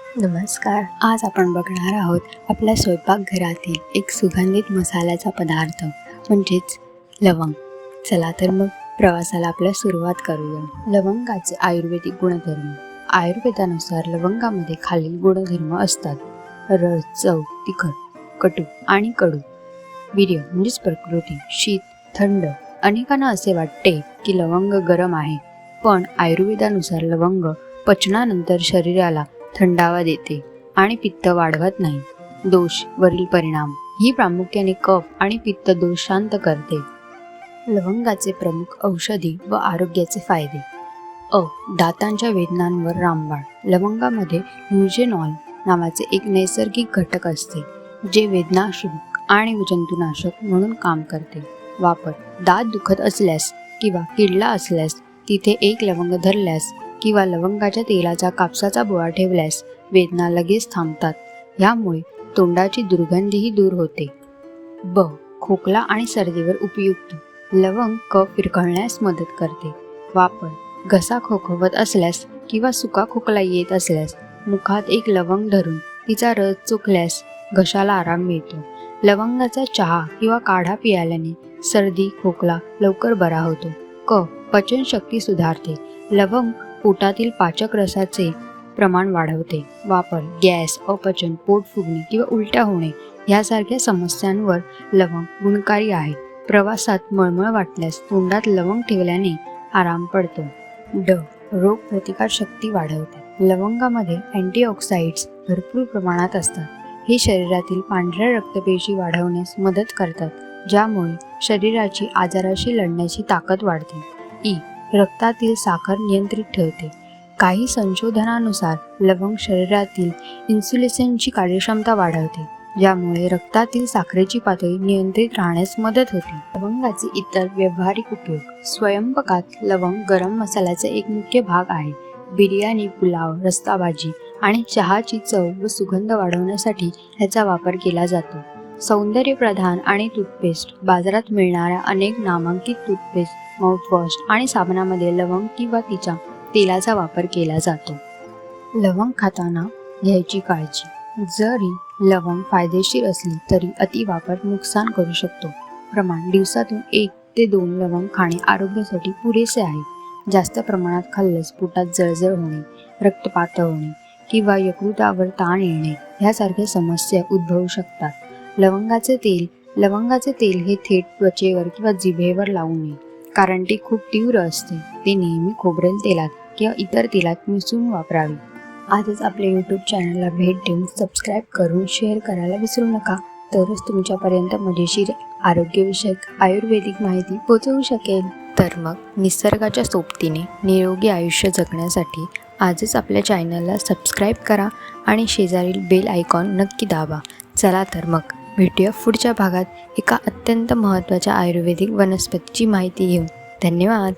नमस्कार. आज आपण बघणार आहोत आपल्या स्वयंपाकघरातील एक सुगंधित मसाल्याचा पदार्थ म्हणजेच लवंग. चला तर मग प्रवासाला आपल्या सुरुवात करूया. लवंगाचे आयुर्वेदिक गुणधर्म. आयुर्वेदानुसार लवंगामध्ये खालील गुणधर्म असतात: रस, चव, तिखट, कटू आणि कडू. वीर्य म्हणजेच प्रकृती, शीत, थंड. अनेकांना असे वाटते की लवंग गरम आहे, पण आयुर्वेदानुसार लवंग पचनानंतर शरीराला थंडावा देते आणि पित्त वाढवत नाही. दोष वरील परिणाम. ही प्रामुख्याने कफ आणि पित्त दोष शांत करते. लवंगाचे प्रमुख औषधी व आरोग्याचे फायदे. दातांच्या वेदनांवर रामबाण. लवंगामध्ये न्यूजेनॉल नावाचे एक नैसर्गिक घटक असते, जे वेदनाशामक आणि जंतुनाशक म्हणून काम करते. वापर. दात दुखत असल्यास किंवा किडला असल्यास तिथे एक लवंग धरल्यास किंवा लवंगाच्या तेलाचा कापसाचा बुवा ठेवल्यास वेदना लगेच थांबतात. यामुळे तोंडाची दुर्गंधीही दूर होते. खोकला आणि सर्दीवर उपयुक्त. लवंग कफ विरघळण्यास मदत करते. वापर. घसा खोखवत असल्यास किंवा सुका खोकला येत असल्यास मुखात एक लवंग धरून तिचा रस चोखल्यास घशाला आराम मिळतो. लवंगाचा चहा किंवा काढा पिल्याने सर्दी खोकला लवकर बरा होतो. पचनशक्ती सुधारते. लवंग पोटातील पाचक रसाचे प्रमाण वाढवते. वापर. गॅस, अपचन, पोट फुगणे किंवा उलट्या होणे यासारख्या समस्यांवर लवंग गुणकारी आहे. प्रवासात मळमळ वाटल्यास तोंडात लवंग ठेवल्याने आराम पडतो. रोग प्रतिकार शक्ती वाढवते. लवंगामध्ये अँटीऑक्सिडंट्स भरपूर प्रमाणात असतात. हे शरीरातील पांढऱ्या रक्तपेशी वाढवण्यास मदत करतात, ज्यामुळे शरीराची आजाराशी लढण्याची ताकद वाढते. रक्तातील साखर नियंत्रित ठेवते. काही संशोधनानुसार लवंग शरीरातील इन्सुलिनची कार्यक्षमता वाढवते, ज्यामुळे रक्तातील साखरेची पातळी नियंत्रित राहण्यास मदत होते. लवंगाचे इतर व्यावहारिक उपयोग. स्वयंपाकात लवंग गरम मसाल्याचा एक मुख्य भाग आहे. बिर्याणी, पुलाव, रस्सा भाजी आणि चहाची चव व सुगंध वाढवण्यासाठी याचा वापर केला जातो. सौंदर्यप्रधान आणि टूथपेस्ट. बाजारात मिळणाऱ्या अनेक नामांकित टूथपेस्ट, माउथवॉश आणि साबणामध्ये लवंग किंवा तिच्या तेलाचा वापर केला जातो. लवंग खाताना घ्यायची काळजी. जरी लवंग फायदेशीर असली तरी अतिवापर नुकसान करू शकतो. प्रमाण. दिवसातून 1 ते 2 लवंग खाणे आरोग्यासाठी पुरेसे आहे. जास्त प्रमाणात खाल्ल्यास पोटात जळजळ होणे, रक्तपातळ होणे किंवा यकृतावर ताण येणे ह्यासारख्या समस्या उद्भवू शकतात. लवंगाचे तेल हे थेट त्वचेवर किंवा जिभेवर लावू नये, कारण ते खूप तीव्र असते. ते नेहमी खोबरेल तेलात किंवा इतर तेलात मिसळून वापरावे. आजच आपल्या यूट्यूब चॅनलला भेट देऊन सबस्क्राईब करून शेअर करायला विसरू नका, तरच तुमच्यापर्यंत मजेशीर आरोग्यविषयक आयुर्वेदिक माहिती पोहोचवू शकेल. तर मग निसर्गाच्या सोबतीने निरोगी आयुष्य जगण्यासाठी आजच आपल्या चॅनलला सबस्क्राईब करा आणि शेजारील बेल आयकॉन नक्की दाबा. चला तर मग भेटूया पुढच्या भागात एका अत्यंत महत्त्वाच्या आयुर्वेदिक वनस्पतीची माहिती घेऊन. धन्यवाद.